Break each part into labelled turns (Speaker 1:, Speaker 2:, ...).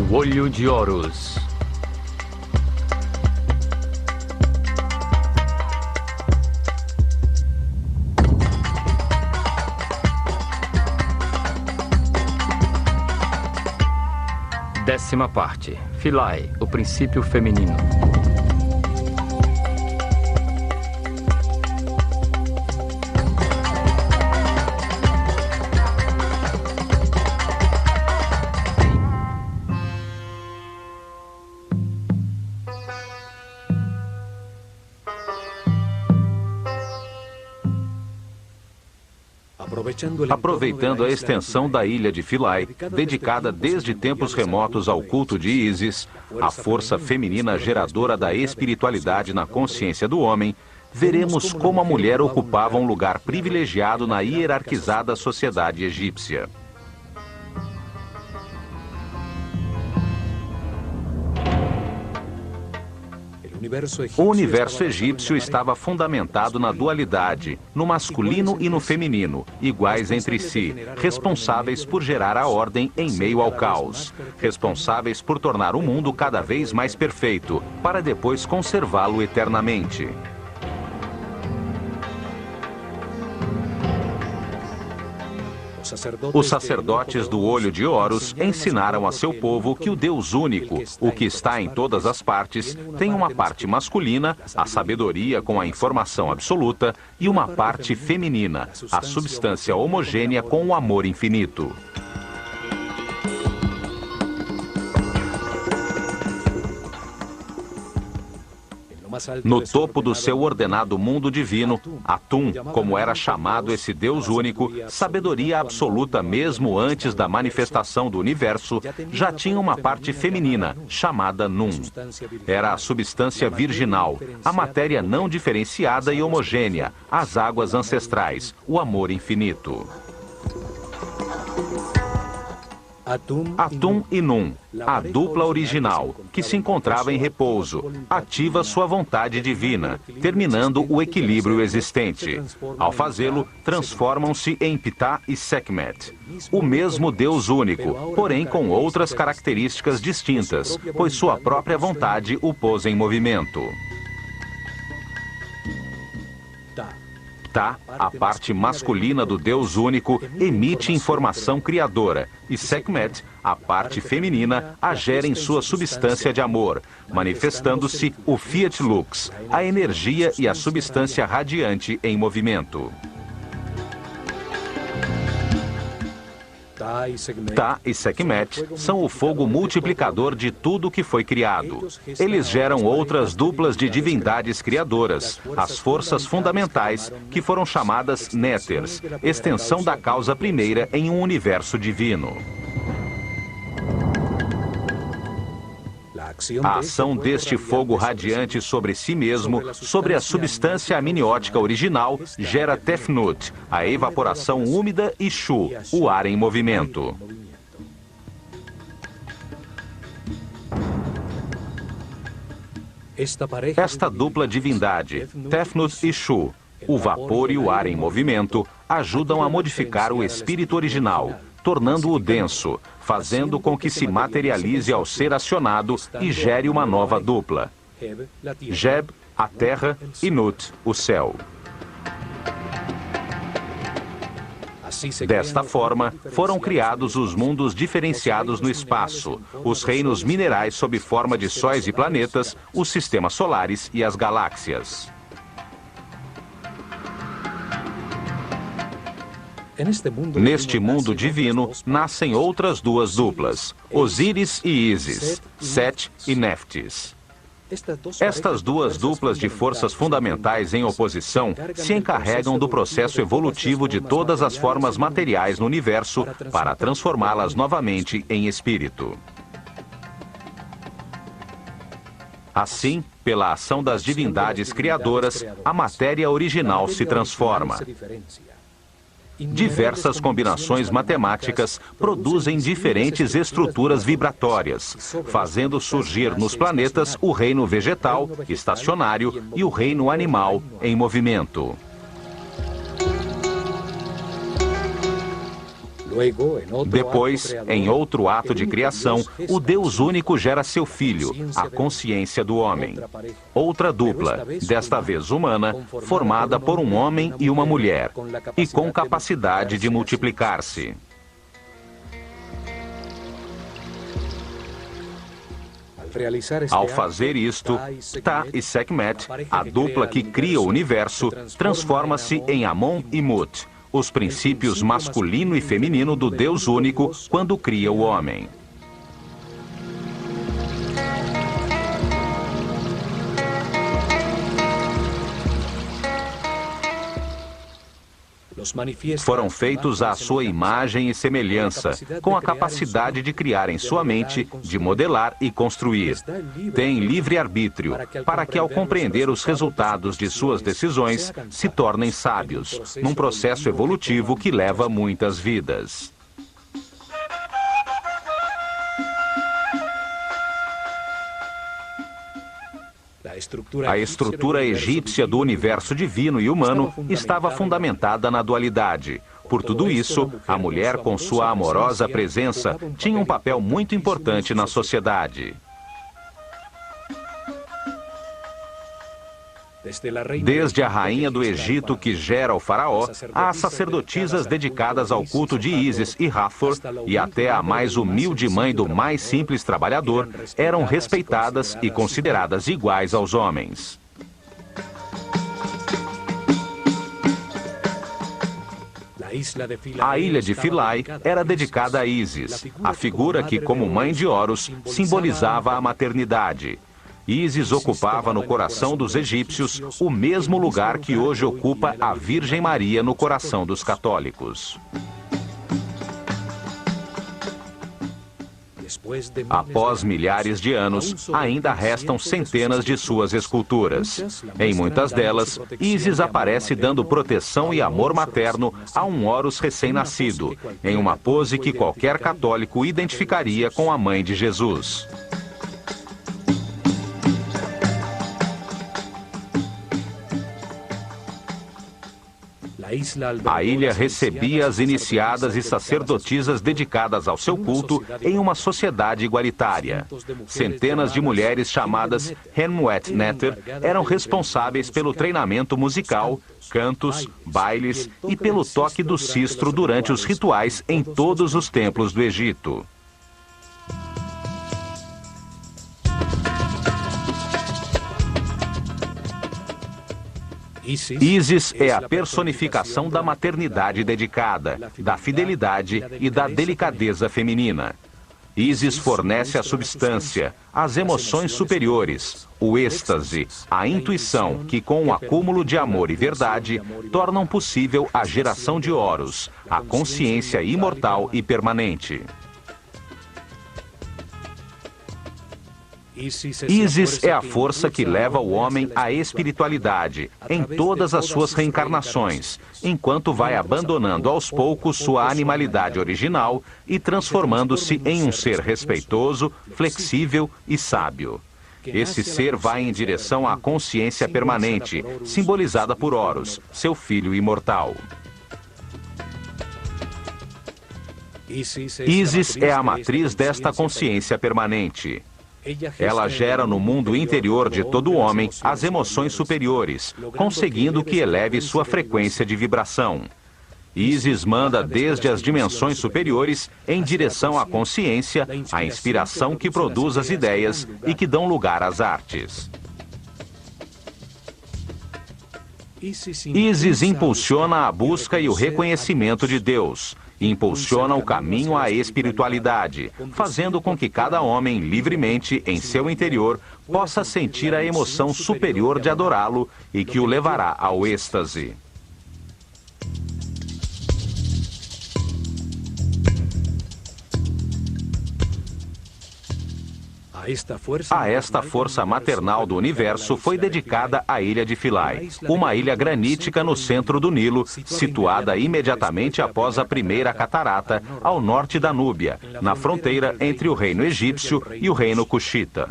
Speaker 1: O Olho de Horus. Décima parte. Philae, o princípio feminino.
Speaker 2: Aproveitando a extensão da ilha de Philae, dedicada desde tempos remotos ao culto de Ísis, a força feminina geradora da espiritualidade na consciência do homem, veremos como a mulher ocupava um lugar privilegiado na hierarquizada sociedade egípcia. O universo egípcio estava fundamentado na dualidade, no masculino e no feminino, iguais entre si, responsáveis por gerar a ordem em meio ao caos, responsáveis por tornar o mundo cada vez mais perfeito, para depois conservá-lo eternamente. Os sacerdotes do Olho de Horus ensinaram a seu povo que o Deus único, o que está em todas as partes, tem uma parte masculina, a sabedoria com a informação absoluta, e uma parte feminina, a substância homogênea com o amor infinito. No topo do seu ordenado mundo divino, Atum, como era chamado esse Deus único, sabedoria absoluta mesmo antes da manifestação do universo, já tinha uma parte feminina, chamada Nun. Era a substância virginal, a matéria não diferenciada e homogênea, as águas ancestrais, o amor infinito. Atum e Nun, a dupla original, que se encontrava em repouso, ativa sua vontade divina, terminando o equilíbrio existente. Ao fazê-lo, transformam-se em Ptah e Sekhmet, o mesmo Deus único, porém com outras características distintas, pois sua própria vontade o pôs em movimento. Ptah, a parte masculina do Deus único, emite informação criadora, e Sekhmet, a parte feminina, a gera em sua substância de amor, manifestando-se o Fiat Lux, a energia e a substância radiante em movimento. Ptah e Sekhmet são o fogo multiplicador de tudo que foi criado. Eles geram outras duplas de divindades criadoras, as forças fundamentais, que foram chamadas Néters, extensão da causa primeira em um universo divino. A ação deste fogo radiante sobre si mesmo, sobre a substância amniótica original, gera Tefnut, a evaporação úmida, e Shu, o ar em movimento. Esta dupla divindade, Tefnut e Shu, o vapor e o ar em movimento, ajudam a modificar o espírito original, tornando-o denso, fazendo com que se materialize ao ser acionado e gere uma nova dupla. Geb, a terra, e Nut, o céu. Desta forma, foram criados os mundos diferenciados no espaço, os reinos minerais sob forma de sóis e planetas, os sistemas solares e as galáxias. Neste mundo divino, nascem outras duas duplas, Osíris e Ísis, Set e Néftis. Estas duas duplas de forças fundamentais em oposição se encarregam do processo evolutivo de todas as formas materiais no universo para transformá-las novamente em espírito. Assim, pela ação das divindades criadoras, a matéria original se transforma. Diversas combinações matemáticas produzem diferentes estruturas vibratórias, fazendo surgir nos planetas o reino vegetal, estacionário, e o reino animal, em movimento. Depois, em outro ato de criação, o Deus único gera seu filho, a consciência do homem. Outra dupla, desta vez humana, formada por um homem e uma mulher, e com capacidade de multiplicar-se. Ao fazer isto, Ta e Sekhmet, a dupla que cria o universo, transforma-se em Amon e Mut, os princípios masculino e feminino do Deus único quando cria o homem. Foram feitos à sua imagem e semelhança, com a capacidade de criar em sua mente, de modelar e construir. Tem livre-arbítrio, para que ao compreender os resultados de suas decisões, se tornem sábios, num processo evolutivo que leva muitas vidas. A estrutura egípcia do universo divino e humano estava fundamentada na dualidade. Por tudo isso, a mulher, com sua amorosa presença, tinha um papel muito importante na sociedade. Desde a rainha do Egito que gera o faraó, às sacerdotisas dedicadas ao culto de Ísis e Hathor, e até a mais humilde mãe do mais simples trabalhador, eram respeitadas e consideradas iguais aos homens. A ilha de Philae era dedicada a Ísis, a figura que, como mãe de Horus, simbolizava a maternidade. Ísis ocupava no coração dos egípcios o mesmo lugar que hoje ocupa a Virgem Maria no coração dos católicos. Após milhares de anos, ainda restam centenas de suas esculturas. Em muitas delas, Ísis aparece dando proteção e amor materno a um Horus recém-nascido, em uma pose que qualquer católico identificaria com a mãe de Jesus. A ilha recebia as iniciadas e sacerdotisas dedicadas ao seu culto em uma sociedade igualitária. Centenas de mulheres chamadas Henmuet Neter eram responsáveis pelo treinamento musical, cantos, bailes e pelo toque do sistro durante os rituais em todos os templos do Egito. Ísis é a personificação da maternidade dedicada, da fidelidade e da delicadeza feminina. Ísis fornece a substância, as emoções superiores, o êxtase, a intuição que, com o acúmulo de amor e verdade, tornam possível a geração de Horus, a consciência imortal e permanente. Ísis é a força que leva o homem à espiritualidade, em todas as suas reencarnações, enquanto vai abandonando aos poucos sua animalidade original e transformando-se em um ser respeitoso, flexível e sábio. Esse ser vai em direção à consciência permanente, simbolizada por Horus, seu filho imortal. Ísis é a matriz desta consciência permanente. Ela gera no mundo interior de todo homem as emoções superiores, conseguindo que eleve sua frequência de vibração. Ísis manda desde as dimensões superiores em direção à consciência, a inspiração que produz as ideias e que dão lugar às artes. Ísis impulsiona a busca e o reconhecimento de Deus. Impulsiona o caminho à espiritualidade, fazendo com que cada homem, livremente, em seu interior, possa sentir a emoção superior de adorá-lo e que o levará ao êxtase. A esta força maternal do universo foi dedicada a ilha de Philae, uma ilha granítica no centro do Nilo, situada imediatamente após a primeira catarata, ao norte da Núbia, na fronteira entre o reino egípcio e o reino cuxita.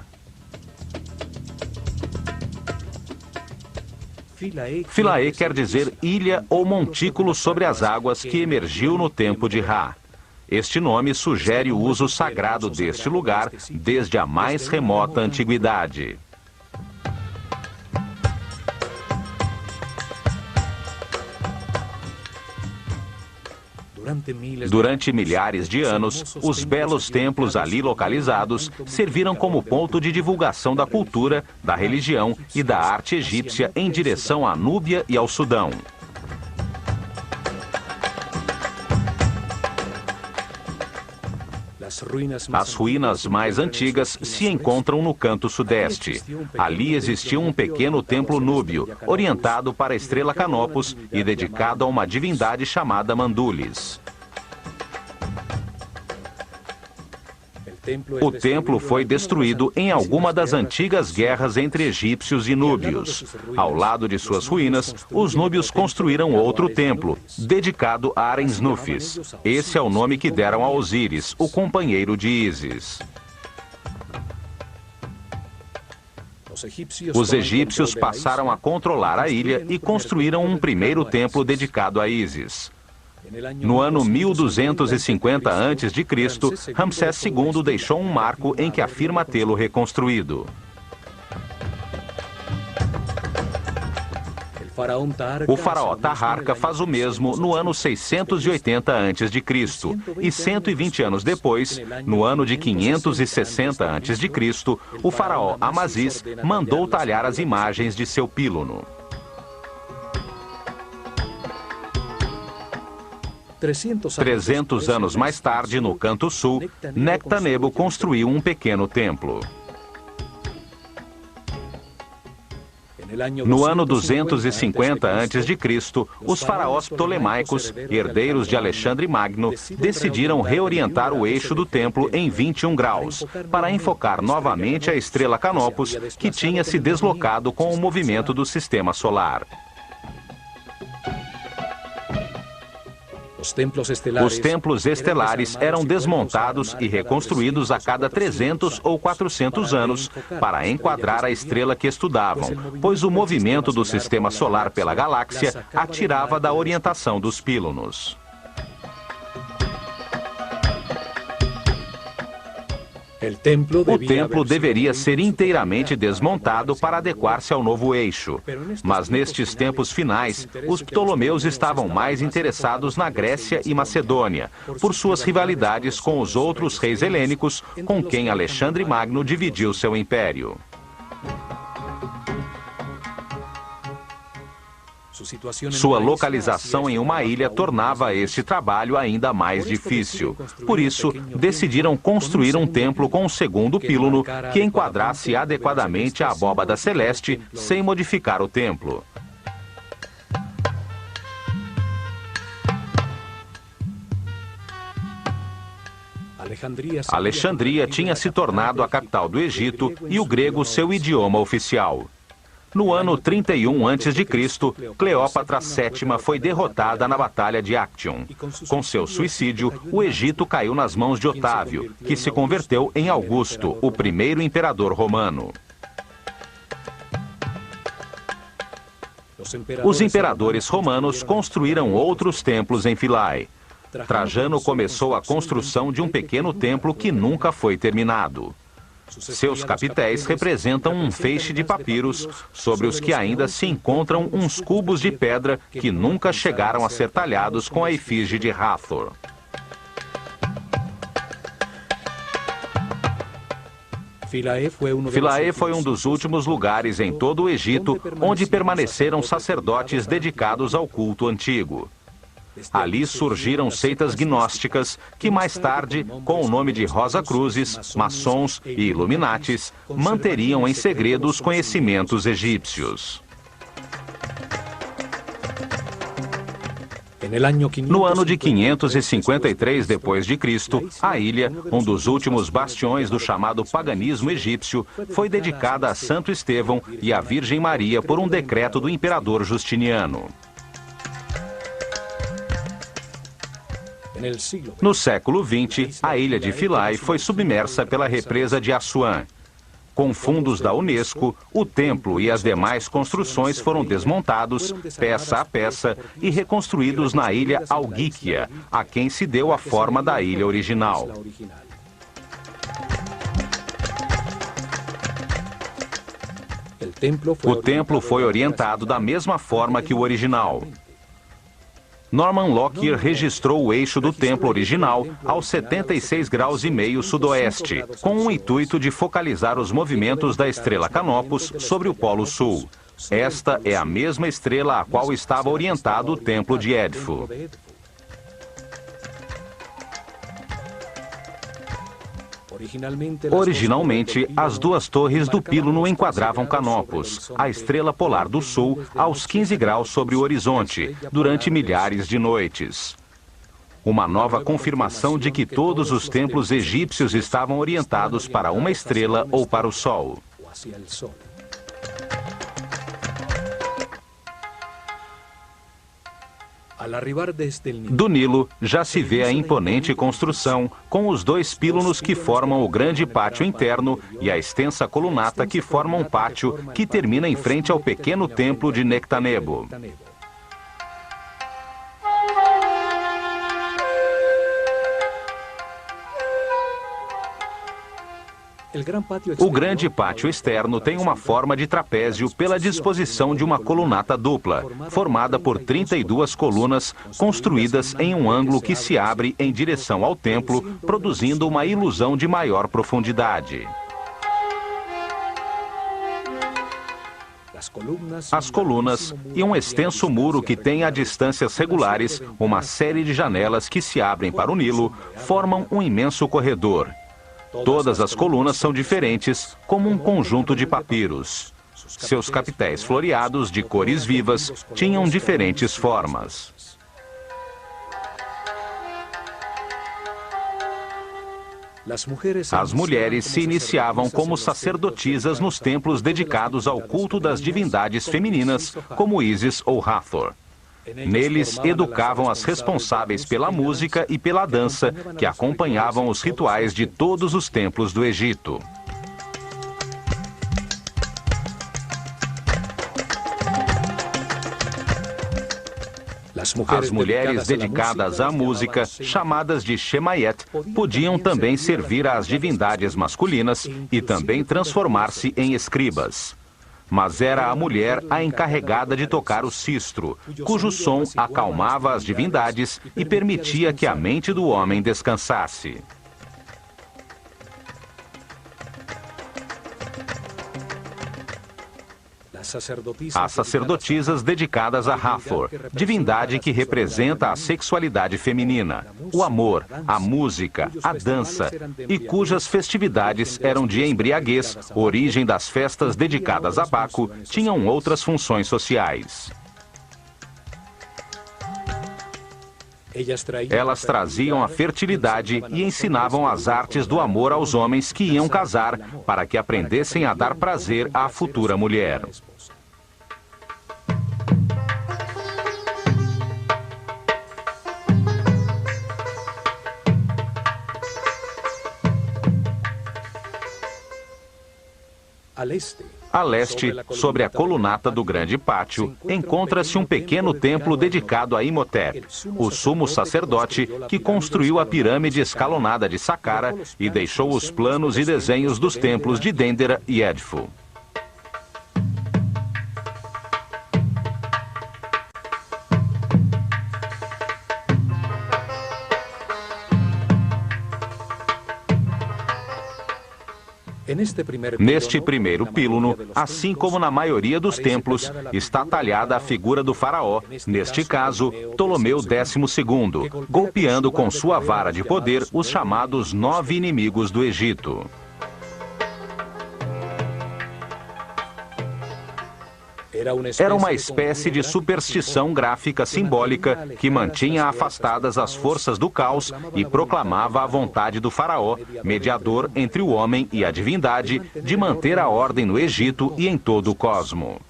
Speaker 2: Philae quer dizer ilha ou montículo sobre as águas que emergiu no tempo de Ra. Este nome sugere o uso sagrado deste lugar desde a mais remota antiguidade. Durante milhares de anos, os belos templos ali localizados serviram como ponto de divulgação da cultura, da religião e da arte egípcia em direção à Núbia e ao Sudão. As ruínas mais antigas se encontram no canto sudeste. Ali existia um pequeno templo núbio, orientado para a estrela Canopus e dedicado a uma divindade chamada Mandulis. O templo foi destruído em alguma das antigas guerras entre egípcios e núbios. Ao lado de suas ruínas, os núbios construíram outro templo, dedicado a Arenznufis. Esse é o nome que deram a Osíris, o companheiro de Ísis. Os egípcios passaram a controlar a ilha e construíram um primeiro templo dedicado a Ísis. No ano 1250 a.C., Ramsés II deixou um marco em que afirma tê-lo reconstruído. O faraó Taharka faz o mesmo no ano 680 a.C. e 120 anos depois, no ano de 560 a.C., o faraó Amazis mandou talhar as imagens de seu pílono. 300 anos mais tarde, no canto sul, Nectanebo construiu um pequeno templo. No ano 250 a.C., os faraós ptolemaicos, herdeiros de Alexandre Magno, decidiram reorientar o eixo do templo em 21 graus, para enfocar novamente a estrela Canopus, que tinha se deslocado com o movimento do sistema solar. Os templos estelares eram desmontados e reconstruídos a cada 300 ou 400 anos para enquadrar a estrela que estudavam, pois o movimento do sistema solar pela galáxia atirava da orientação dos pílunos. O templo deveria ser inteiramente desmontado para adequar-se ao novo eixo. Mas nestes tempos finais, os ptolomeus estavam mais interessados na Grécia e Macedônia, por suas rivalidades com os outros reis helênicos com quem Alexandre Magno dividiu seu império. Sua localização em uma ilha tornava este trabalho ainda mais difícil. Por isso, decidiram construir um templo com um segundo pílono que enquadrasse adequadamente a abóbada celeste sem modificar o templo. Alexandria tinha se tornado a capital do Egito e o grego seu idioma oficial. No ano 31 a.C., Cleópatra VII foi derrotada na Batalha de Actium. Com seu suicídio, o Egito caiu nas mãos de Otávio, que se converteu em Augusto, o primeiro imperador romano. Os imperadores romanos construíram outros templos em Philae. Trajano começou a construção de um pequeno templo que nunca foi terminado. Seus capitéis representam um feixe de papiros, sobre os que ainda se encontram uns cubos de pedra que nunca chegaram a ser talhados com a efígie de Hathor. Philae foi um dos últimos lugares em todo o Egito onde permaneceram sacerdotes dedicados ao culto antigo. Ali surgiram seitas gnósticas que mais tarde, com o nome de Rosacruzes, maçons e Illuminatis, manteriam em segredo os conhecimentos egípcios. No ano de 553 d.C., a ilha, um dos últimos bastiões do chamado paganismo egípcio, foi dedicada a Santo Estevão e à Virgem Maria por um decreto do imperador Justiniano. No século XX, a ilha de Philae foi submersa pela represa de Assuã. Com fundos da Unesco, o templo e as demais construções foram desmontados, peça a peça, e reconstruídos na ilha Algíquia, a quem se deu a forma da ilha original. O templo foi orientado da mesma forma que o original. Norman Lockyer registrou o eixo do templo original aos 76 graus e meio sudoeste, com o intuito de focalizar os movimentos da estrela Canopus sobre o Polo Sul. Esta é a mesma estrela a qual estava orientado o templo de Edfu. Originalmente, as duas torres do píluno enquadravam Canopus, a estrela polar do sul, aos 15 graus sobre o horizonte, durante milhares de noites. Uma nova confirmação de que todos os templos egípcios estavam orientados para uma estrela ou para o sol. Do Nilo, já se vê a imponente construção, com os dois pílunos que formam o grande pátio interno e a extensa colunata que forma um pátio que termina em frente ao pequeno templo de Nectanebo. O grande pátio externo tem uma forma de trapézio pela disposição de uma colunata dupla, formada por 32 colunas construídas em um ângulo que se abre em direção ao templo, produzindo uma ilusão de maior profundidade. As colunas e um extenso muro que tem a distâncias regulares, uma série de janelas que se abrem para o Nilo, formam um imenso corredor. Todas as colunas são diferentes, como um conjunto de papiros. Seus capitéis floreados, de cores vivas, tinham diferentes formas. As mulheres se iniciavam como sacerdotisas nos templos dedicados ao culto das divindades femininas, como Ísis ou Hathor. Neles, educavam as responsáveis pela música e pela dança, que acompanhavam os rituais de todos os templos do Egito. As mulheres dedicadas à música, chamadas de Shemayet, podiam também servir às divindades masculinas e também transformar-se em escribas. Mas era a mulher a encarregada de tocar o sistro, cujo som acalmava as divindades e permitia que a mente do homem descansasse. As sacerdotisas dedicadas a Hathor, divindade que representa a sexualidade feminina, o amor, a música, a dança, e cujas festividades eram de embriaguez, origem das festas dedicadas a Baco, tinham outras funções sociais. Elas traziam a fertilidade e ensinavam as artes do amor aos homens que iam casar, para que aprendessem a dar prazer à futura mulher. A leste, sobre a colunata do grande pátio, encontra-se um pequeno templo dedicado a Imhotep, o sumo sacerdote que construiu a pirâmide escalonada de Saqqara e deixou os planos e desenhos dos templos de Dendera e Edfu. Neste primeiro píluno, assim como na maioria dos templos, está talhada a figura do faraó, neste caso, Ptolomeu XII, golpeando com sua vara de poder os chamados 9 inimigos do Egito. Era uma espécie de superstição gráfica simbólica que mantinha afastadas as forças do caos e proclamava a vontade do faraó, mediador entre o homem e a divindade, de manter a ordem no Egito e em todo o cosmo.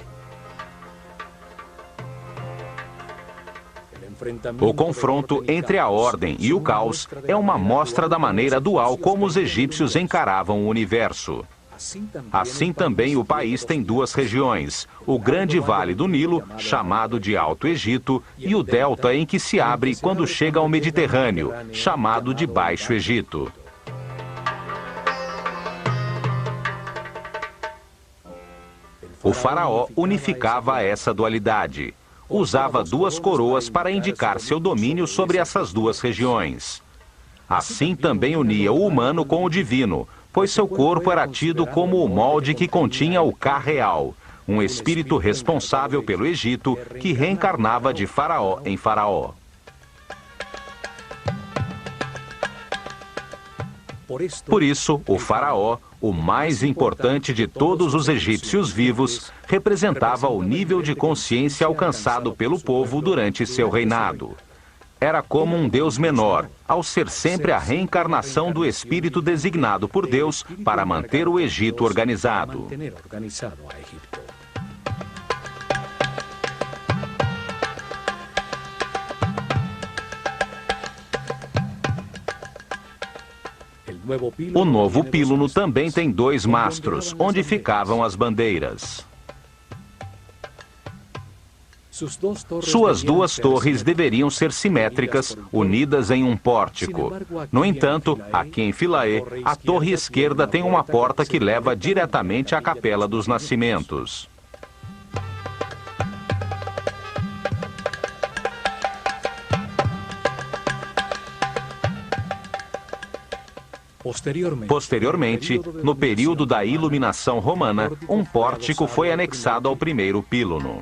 Speaker 2: O confronto entre a ordem e o caos é uma mostra da maneira dual como os egípcios encaravam o universo. Assim também o país tem duas regiões, o grande vale do Nilo, chamado de Alto Egito, e o delta em que se abre quando chega ao Mediterrâneo, chamado de Baixo Egito. O faraó unificava essa dualidade. Usava duas coroas para indicar seu domínio sobre essas duas regiões. Assim também unia o humano com o divino, pois seu corpo era tido como o molde que continha o Ka real, um espírito responsável pelo Egito que reencarnava de faraó em faraó. Por isso, o faraó, o mais importante de todos os egípcios vivos, representava o nível de consciência alcançado pelo povo durante seu reinado. Era como um Deus menor, ao ser sempre a reencarnação do espírito designado por Deus para manter o Egito organizado. O novo píluno também tem dois mastros, onde ficavam as bandeiras. Suas duas torres deveriam ser simétricas, unidas em um pórtico. No entanto, aqui em Philae, a torre esquerda tem uma porta que leva diretamente à Capela dos Nascimentos. Posteriormente, no período da Iluminação Romana, um pórtico foi anexado ao primeiro píluno.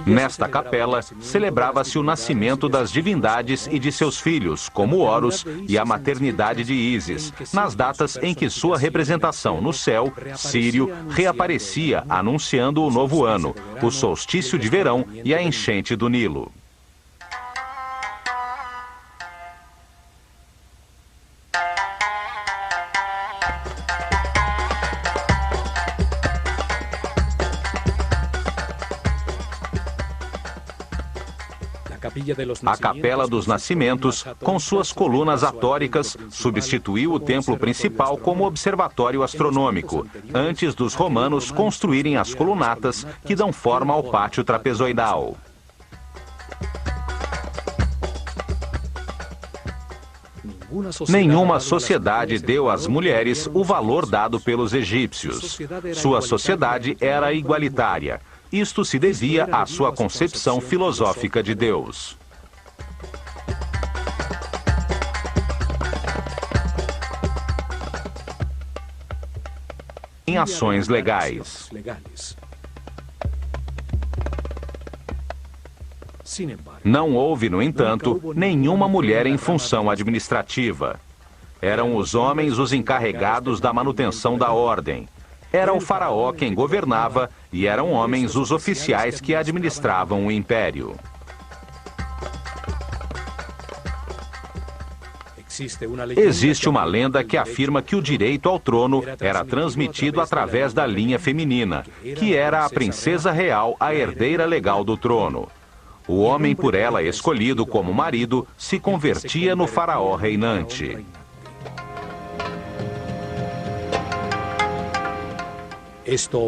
Speaker 2: Nesta capela, celebrava-se o nascimento das divindades e de seus filhos, como Horus e a maternidade de Ísis, nas datas em que sua representação no céu, Sírio, reaparecia anunciando o novo ano, o solstício de verão e a enchente do Nilo. A Capela dos Nascimentos, com suas colunas atóricas, substituiu o templo principal como observatório astronômico, antes dos romanos construírem as colunatas que dão forma ao pátio trapezoidal. Nenhuma sociedade deu às mulheres o valor dado pelos egípcios. Sua sociedade era igualitária. Isto se devia à sua concepção filosófica de Deus. Em ações legais. Não houve, no entanto, nenhuma mulher em função administrativa. Eram os homens os encarregados da manutenção da ordem. Era o faraó quem governava e eram homens os oficiais que administravam o império. Existe uma lenda que afirma que o direito ao trono era transmitido através da linha feminina, que era a princesa real, a herdeira legal do trono. O homem por ela escolhido como marido se convertia no faraó reinante.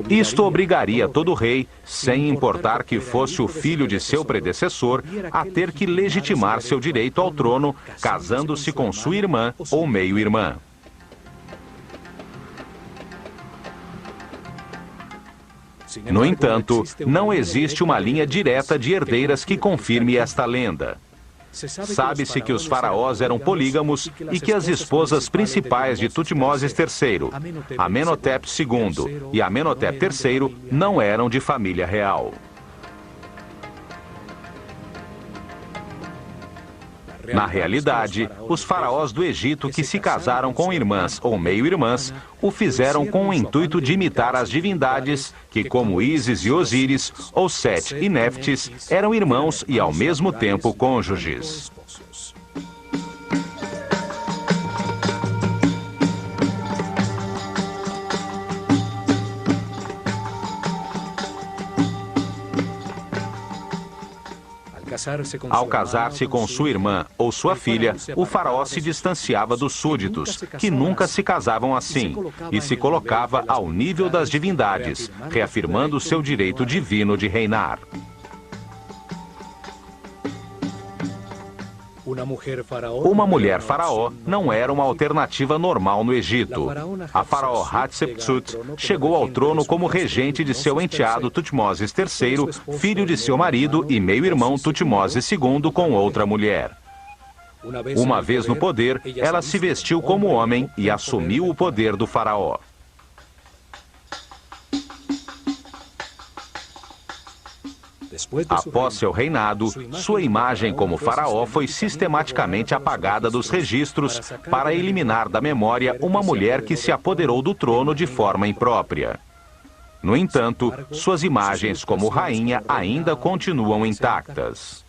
Speaker 2: Isto obrigaria todo rei, sem importar que fosse o filho de seu predecessor, a ter que legitimar seu direito ao trono, casando-se com sua irmã ou meio-irmã. No entanto, não existe uma linha direta de herdeiras que confirme esta lenda. Sabe-se que os faraós eram polígamos e que as esposas principais de Tutmoses III, Amenhotep II e Amenhotep III, não eram de família real. Na realidade, os faraós do Egito que se casaram com irmãs ou meio-irmãs o fizeram com o intuito de imitar as divindades que, como Ísis e Osíris, ou Sete e Néftis, eram irmãos e ao mesmo tempo cônjuges. Ao casar-se com sua irmã ou sua filha, o faraó se distanciava dos súditos, que nunca se casavam assim, e se colocava ao nível das divindades, reafirmando seu direito divino de reinar. Uma mulher faraó não era uma alternativa normal no Egito. A faraó Hatshepsut chegou ao trono como regente de seu enteado Tutmoses III, filho de seu marido e meio-irmão Tutmoses II com outra mulher. Uma vez no poder, ela se vestiu como homem e assumiu o poder do faraó. Após seu reinado, sua imagem como faraó foi sistematicamente apagada dos registros para eliminar da memória uma mulher que se apoderou do trono de forma imprópria. No entanto, suas imagens como rainha ainda continuam intactas.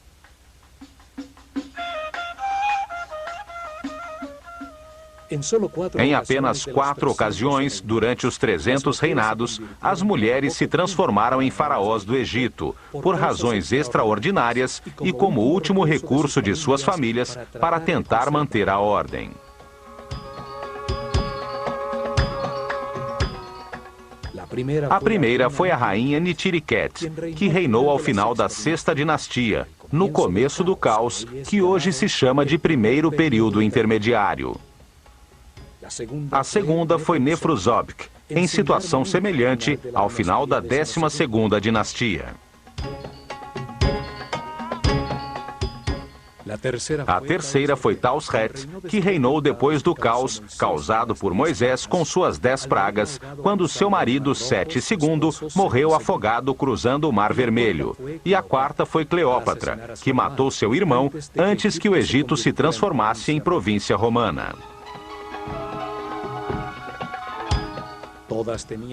Speaker 2: Em apenas 4 ocasiões, durante os 300 reinados, as mulheres se transformaram em faraós do Egito, por razões extraordinárias e como último recurso de suas famílias para tentar manter a ordem. A primeira foi a rainha Nitiriket, que reinou ao final da 6ª dinastia, no começo do caos, que hoje se chama de primeiro período intermediário. A segunda foi Nefrusobk, em situação semelhante ao final da 12ª dinastia. A terceira foi Tausret, que reinou depois do caos causado por Moisés com suas 10 pragas, quando seu marido Sete II morreu afogado cruzando o Mar Vermelho. E a quarta foi Cleópatra, que matou seu irmão antes que o Egito se transformasse em província romana.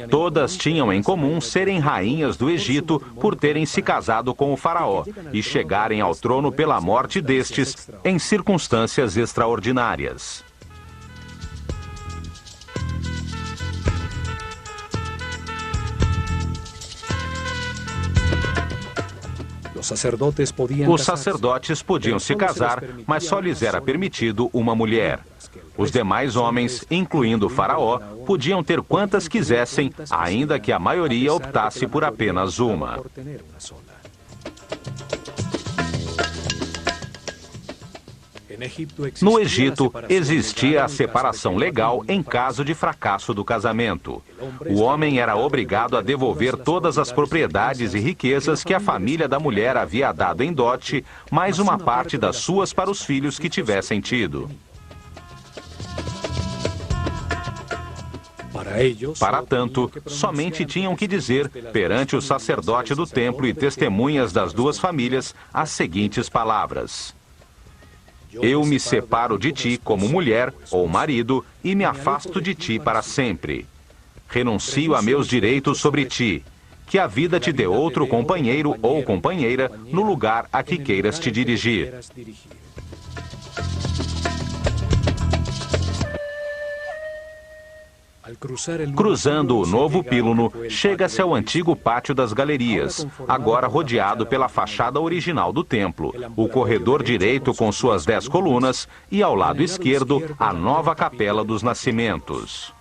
Speaker 2: Todas tinham em comum serem rainhas do Egito por terem se casado com o faraó e chegarem ao trono pela morte destes em circunstâncias extraordinárias. Os sacerdotes podiam se casar, mas só lhes era permitido uma mulher. Os demais homens, incluindo o faraó, podiam ter quantas quisessem, ainda que a maioria optasse por apenas uma. No Egito, existia a separação legal em caso de fracasso do casamento. O homem era obrigado a devolver todas as propriedades e riquezas que a família da mulher havia dado em dote, mais uma parte das suas para os filhos que tivessem tido. Para tanto, somente tinham que dizer, perante o sacerdote do templo e testemunhas das duas famílias, as seguintes palavras: Eu me separo de ti como mulher ou marido e me afasto de ti para sempre. Renuncio a meus direitos sobre ti. Que a vida te dê outro companheiro ou companheira no lugar a que queiras te dirigir. Cruzando o novo píluno, chega-se ao antigo pátio das galerias, agora rodeado pela fachada original do templo, o corredor direito com suas 10 colunas e, ao lado esquerdo, a nova capela dos nascimentos.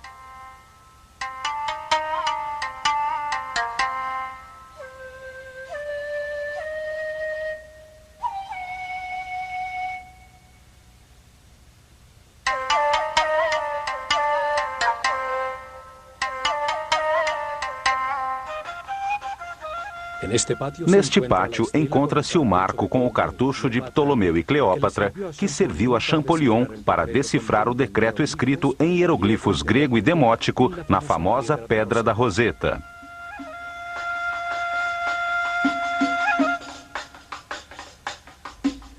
Speaker 2: Neste pátio encontra-se o marco com o cartucho de Ptolomeu e Cleópatra, que serviu a Champollion para decifrar o decreto escrito em hieroglifos grego e demótico na famosa Pedra da Roseta.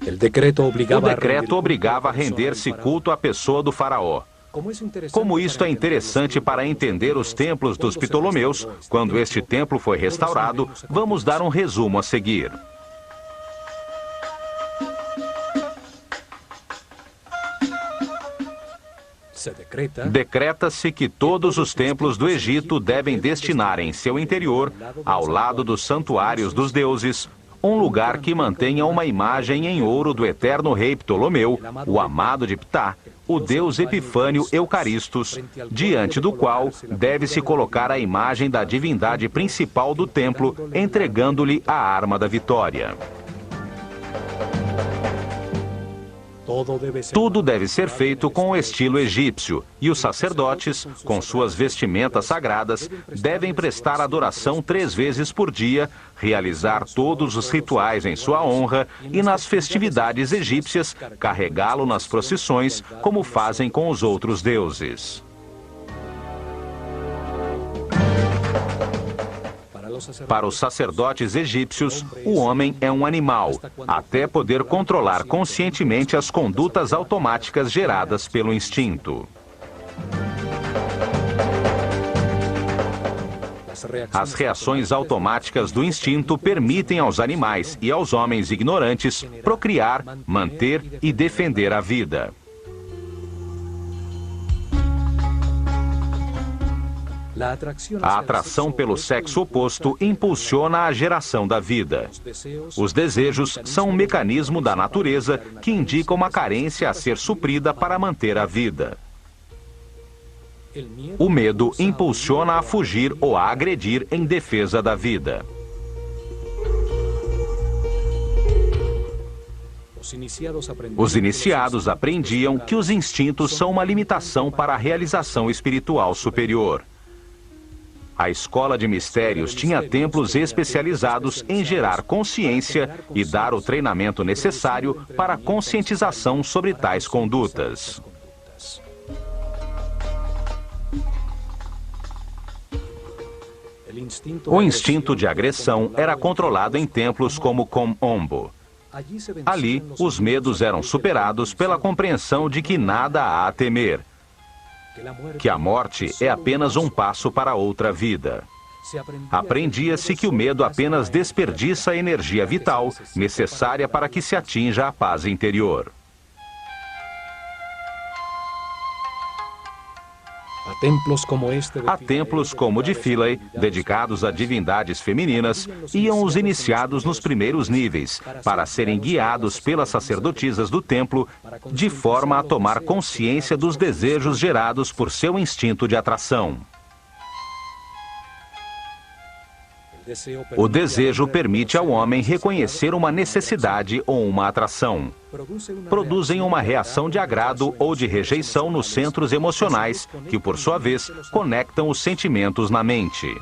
Speaker 2: O decreto obrigava a render-se culto à pessoa do faraó. Como isto é interessante para entender os templos dos Ptolomeus, quando este templo foi restaurado, vamos dar um resumo a seguir. Decreta-se que todos os templos do Egito devem destinar em seu interior, ao lado dos santuários dos deuses, um lugar que mantenha uma imagem em ouro do eterno rei Ptolomeu, o amado de Ptah, o deus Epifânio Eucaristos, diante do qual deve-se colocar a imagem da divindade principal do templo, entregando-lhe a arma da vitória. Tudo deve ser feito com o estilo egípcio, e os sacerdotes, com suas vestimentas sagradas, devem prestar adoração 3 vezes por dia, realizar todos os rituais em sua honra e, nas festividades egípcias, carregá-lo nas procissões, como fazem com os outros deuses. Para os sacerdotes egípcios, o homem é um animal, até poder controlar conscientemente as condutas automáticas geradas pelo instinto. As reações automáticas do instinto permitem aos animais e aos homens ignorantes procriar, manter e defender a vida. A atração pelo sexo oposto impulsiona a geração da vida. Os desejos são um mecanismo da natureza que indica uma carência a ser suprida para manter a vida. O medo impulsiona a fugir ou a agredir em defesa da vida. Os iniciados aprendiam que os instintos são uma limitação para a realização espiritual superior. A escola de mistérios tinha templos especializados em gerar consciência e dar o treinamento necessário para a conscientização sobre tais condutas. O instinto de agressão era controlado em templos como Kom-Ombo. Ali, os medos eram superados pela compreensão de que nada há a temer, que a morte é apenas um passo para outra vida. Aprendia-se que o medo apenas desperdiça a energia vital necessária para que se atinja a paz interior. A templos como o de Philae, dedicados a divindades femininas, iam os iniciados nos primeiros níveis, para serem guiados pelas sacerdotisas do templo, de forma a tomar consciência dos desejos gerados por seu instinto de atração. O desejo permite ao homem reconhecer uma necessidade ou uma atração. Produzem uma reação de agrado ou de rejeição nos centros emocionais, que, por sua vez, conectam os sentimentos na mente.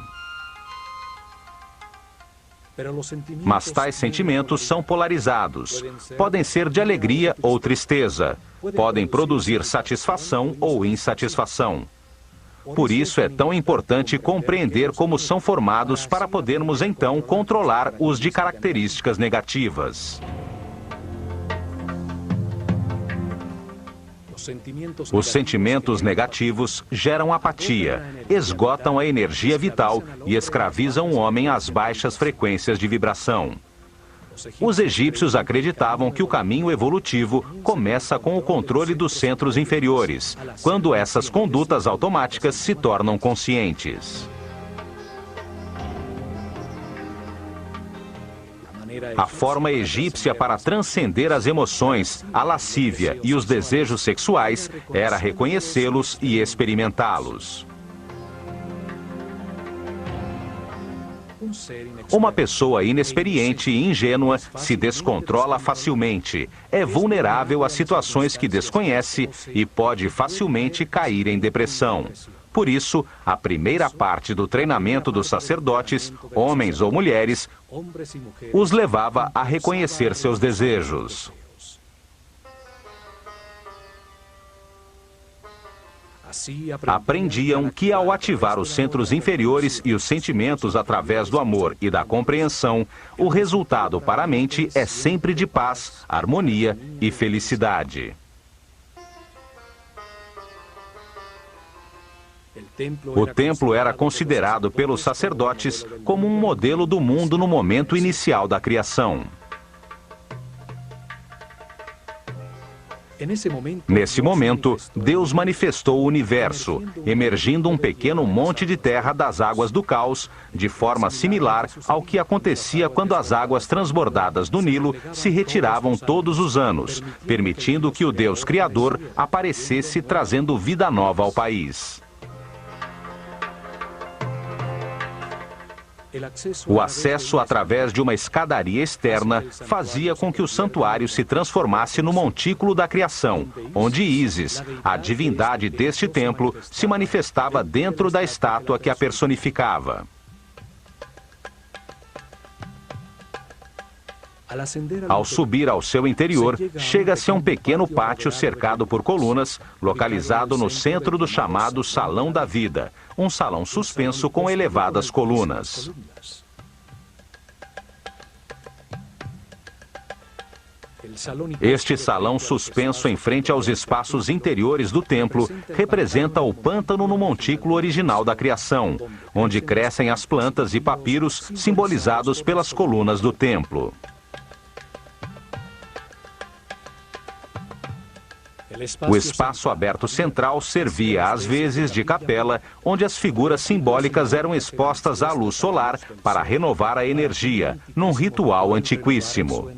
Speaker 2: Mas tais sentimentos são polarizados. Podem ser de alegria ou tristeza. Podem produzir satisfação ou insatisfação. Por isso é tão importante compreender como são formados para podermos então controlar os de características negativas. Os sentimentos negativos geram apatia, esgotam a energia vital e escravizam o homem às baixas frequências de vibração. Os egípcios acreditavam que o caminho evolutivo começa com o controle dos centros inferiores, quando essas condutas automáticas se tornam conscientes. A forma egípcia para transcender as emoções, a lascívia e os desejos sexuais era reconhecê-los e experimentá-los. Uma pessoa inexperiente e ingênua se descontrola facilmente, é vulnerável a situações que desconhece e pode facilmente cair em depressão. Por isso, a primeira parte do treinamento dos sacerdotes, homens ou mulheres, os levava a reconhecer seus desejos. Aprendiam que, ao ativar os centros inferiores e os sentimentos através do amor e da compreensão, o resultado para a mente é sempre de paz, harmonia e felicidade. O templo era considerado pelos sacerdotes como um modelo do mundo no momento inicial da criação. Nesse momento, Deus manifestou o universo, emergindo um pequeno monte de terra das águas do caos, de forma similar ao que acontecia quando as águas transbordadas do Nilo se retiravam todos os anos, permitindo que o Deus Criador aparecesse trazendo vida nova ao país. O acesso através de uma escadaria externa fazia com que o santuário se transformasse no montículo da criação, onde Ísis, a divindade deste templo, se manifestava dentro da estátua que a personificava. Ao subir ao seu interior, chega-se a um pequeno pátio cercado por colunas, localizado no centro do chamado Salão da Vida, um salão suspenso com elevadas colunas. Este salão suspenso em frente aos espaços interiores do templo representa o pântano no montículo original da criação, onde crescem as plantas e papiros simbolizados pelas colunas do templo. O espaço aberto central servia às vezes de capela, onde as figuras simbólicas eram expostas à luz solar para renovar a energia, num ritual antiquíssimo.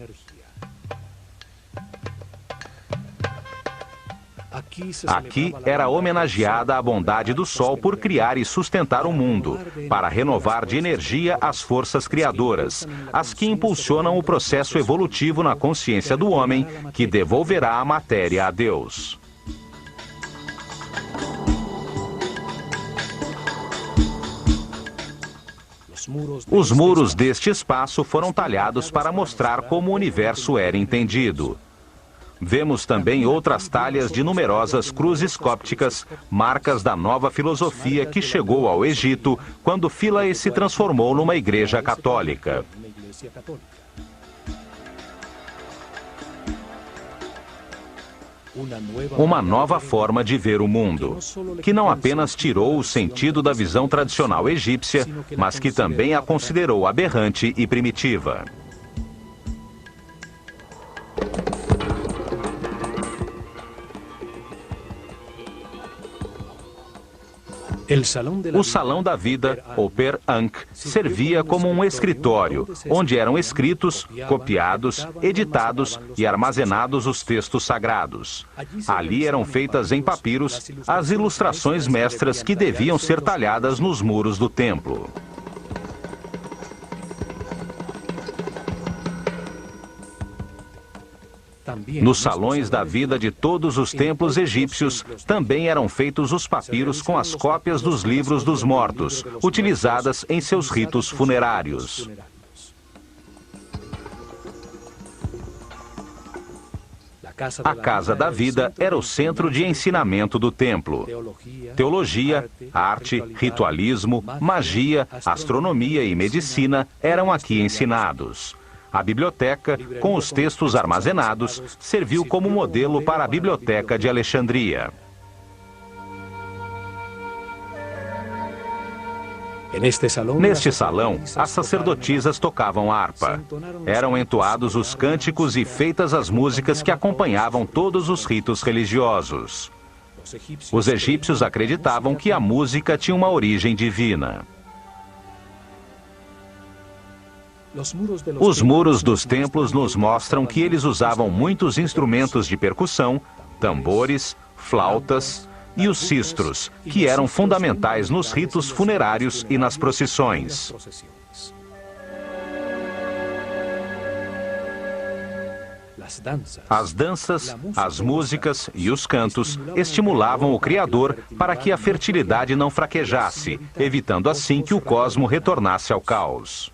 Speaker 2: Aqui era homenageada a bondade do Sol por criar e sustentar o mundo, para renovar de energia as forças criadoras, as que impulsionam o processo evolutivo na consciência do homem, que devolverá a matéria a Deus. Os muros deste espaço foram talhados para mostrar como o universo era entendido. Vemos também outras talhas de numerosas cruzes cópticas, marcas da nova filosofia que chegou ao Egito quando Philae se transformou numa igreja católica. Uma nova forma de ver o mundo, que não apenas tirou o sentido da visão tradicional egípcia, mas que também a considerou aberrante e primitiva. O Salão da Vida, ou Per Ankh, servia como um escritório, onde eram escritos, copiados, editados e armazenados os textos sagrados. Ali eram feitas em papiros as ilustrações mestras que deviam ser talhadas nos muros do templo. Nos salões da vida de todos os templos egípcios também eram feitos os papiros com as cópias dos livros dos mortos, utilizadas em seus ritos funerários. A Casa da Vida era o centro de ensinamento do templo. Teologia, arte, ritualismo, magia, astronomia e medicina eram aqui ensinados. A biblioteca, com os textos armazenados, serviu como modelo para a Biblioteca de Alexandria. Neste salão, as sacerdotisas tocavam harpa. Eram entoados os cânticos e feitas as músicas que acompanhavam todos os ritos religiosos. Os egípcios acreditavam que a música tinha uma origem divina. Os muros dos templos nos mostram que eles usavam muitos instrumentos de percussão, tambores, flautas e os sistros, que eram fundamentais nos ritos funerários e nas procissões. As danças, as músicas e os cantos estimulavam o Criador para que a fertilidade não fraquejasse, evitando assim que o cosmo retornasse ao caos.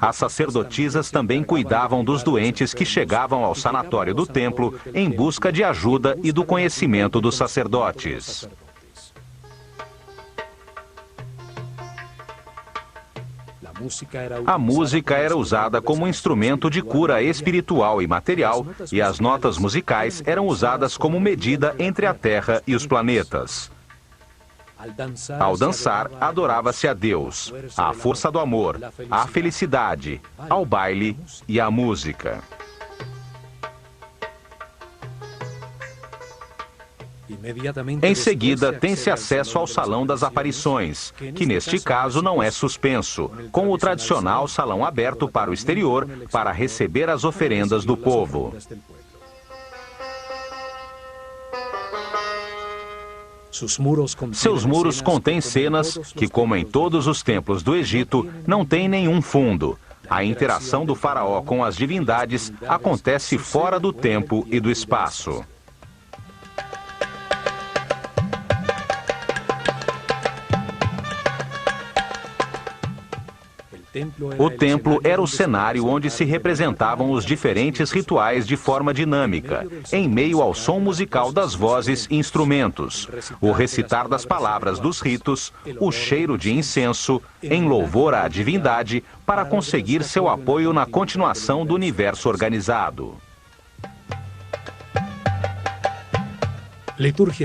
Speaker 2: As sacerdotisas também cuidavam dos doentes que chegavam ao sanatório do templo em busca de ajuda e do conhecimento dos sacerdotes. A música era usada como instrumento de cura espiritual e material, e as notas musicais eram usadas como medida entre a Terra e os planetas. Ao dançar, adorava-se a Deus, à força do amor, à felicidade, ao baile e à música. Em seguida, tem-se acesso ao Salão das Aparições, que neste caso não é suspenso, com o tradicional salão aberto para o exterior para receber as oferendas do povo. Seus muros contêm cenas que, como em todos os templos do Egito, não têm nenhum fundo. A interação do faraó com as divindades acontece fora do tempo e do espaço. O templo era o cenário onde se representavam os diferentes rituais de forma dinâmica, em meio ao som musical das vozes e instrumentos, o recitar das palavras dos ritos, o cheiro de incenso, em louvor à divindade, para conseguir seu apoio na continuação do universo organizado.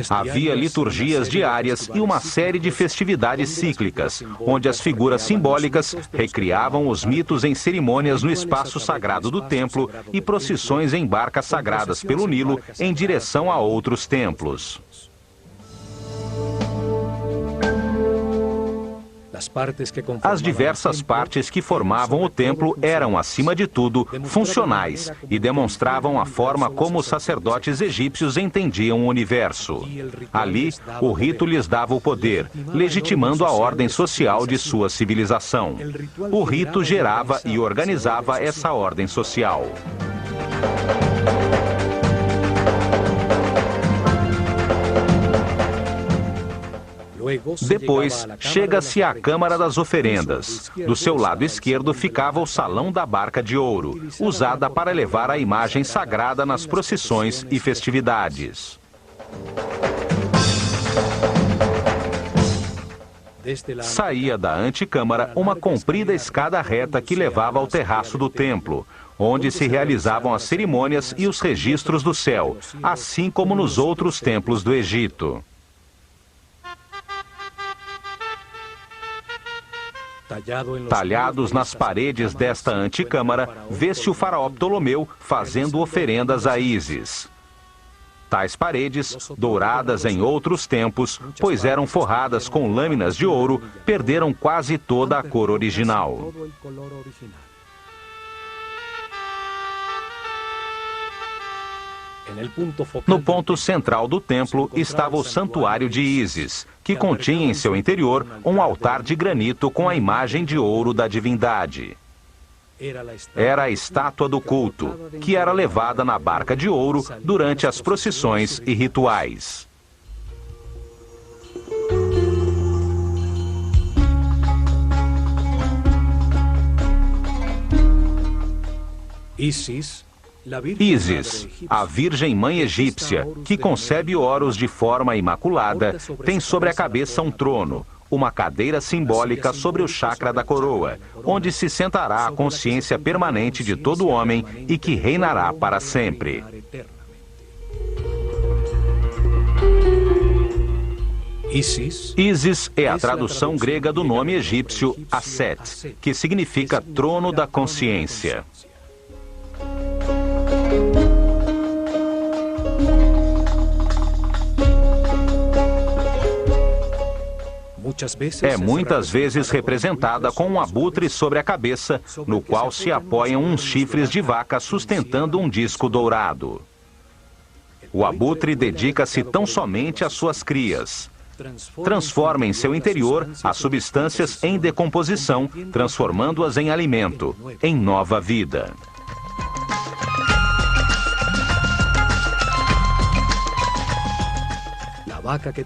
Speaker 2: Havia liturgias diárias e uma série de festividades cíclicas, onde as figuras simbólicas recriavam os mitos em cerimônias no espaço sagrado do templo e procissões em barcas sagradas pelo Nilo em direção a outros templos. As diversas partes que formavam o templo eram, acima de tudo, funcionais e demonstravam a forma como os sacerdotes egípcios entendiam o universo. Ali, o rito lhes dava o poder, legitimando a ordem social de sua civilização. O rito gerava e organizava essa ordem social. Depois, chega-se à Câmara das Oferendas. Do seu lado esquerdo ficava o Salão da Barca de Ouro, usada para levar a imagem sagrada nas procissões e festividades. Saía da antecâmara uma comprida escada reta que levava ao terraço do templo, onde se realizavam as cerimônias e os registros do céu, assim como nos outros templos do Egito. Talhados nas paredes desta antecâmara, vê-se o faraó Ptolomeu fazendo oferendas a Ísis. Tais paredes, douradas em outros tempos, pois eram forradas com lâminas de ouro, perderam quase toda a cor original. No ponto central do templo estava o Santuário de Ísis, que continha em seu interior um altar de granito com a imagem de ouro da divindade. Era a estátua do culto, que era levada na barca de ouro durante as procissões e rituais. Ísis, a Virgem Mãe Egípcia, que concebe Horus de forma imaculada, tem sobre a cabeça um trono, uma cadeira simbólica sobre o chakra da coroa, onde se sentará a consciência permanente de todo homem e que reinará para sempre. Ísis é a tradução grega do nome egípcio Aset, que significa trono da consciência. É muitas vezes representada com um abutre sobre a cabeça, no qual se apoiam uns chifres de vaca sustentando um disco dourado. O abutre dedica-se tão somente às suas crias. Transforma em seu interior as substâncias em decomposição, transformando-as em alimento, em nova vida.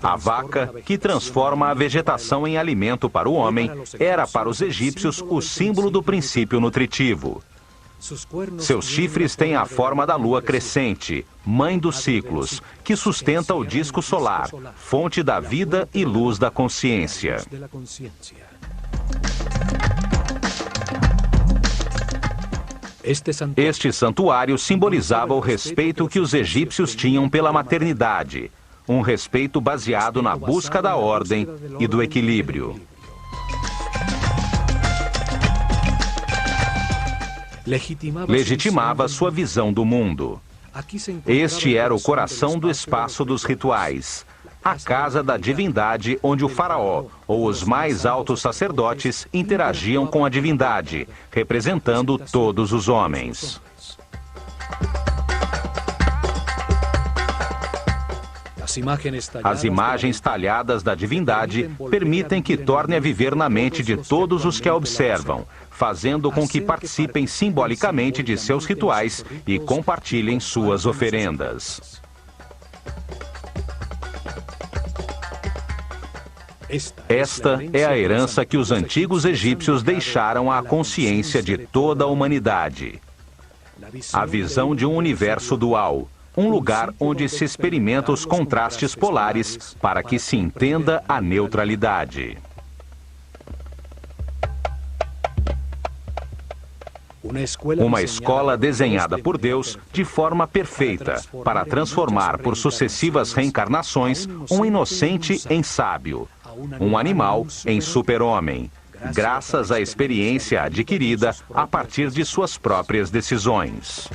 Speaker 2: A vaca, que transforma a vegetação em alimento para o homem, era para os egípcios o símbolo do princípio nutritivo. Seus chifres têm a forma da lua crescente, mãe dos ciclos, que sustenta o disco solar, fonte da vida e luz da consciência. Este santuário simbolizava o respeito que os egípcios tinham pela maternidade. um respeito baseado na busca da ordem e do equilíbrio. Legitimava sua visão do mundo. Este era o coração do espaço dos rituais, a casa da divindade onde o faraó ou os mais altos sacerdotes interagiam com a divindade, representando todos os homens. As imagens talhadas da divindade permitem que torne a viver na mente de todos os que a observam, fazendo com que participem simbolicamente de seus rituais e compartilhem suas oferendas. Esta é a herança que os antigos egípcios deixaram à consciência de toda a humanidade. A visão de um universo dual, um lugar onde se experimenta os contrastes polares para que se entenda a neutralidade. Uma escola desenhada por Deus de forma perfeita para transformar por sucessivas reencarnações um inocente em sábio, um animal em super-homem, graças à experiência adquirida a partir de suas próprias decisões.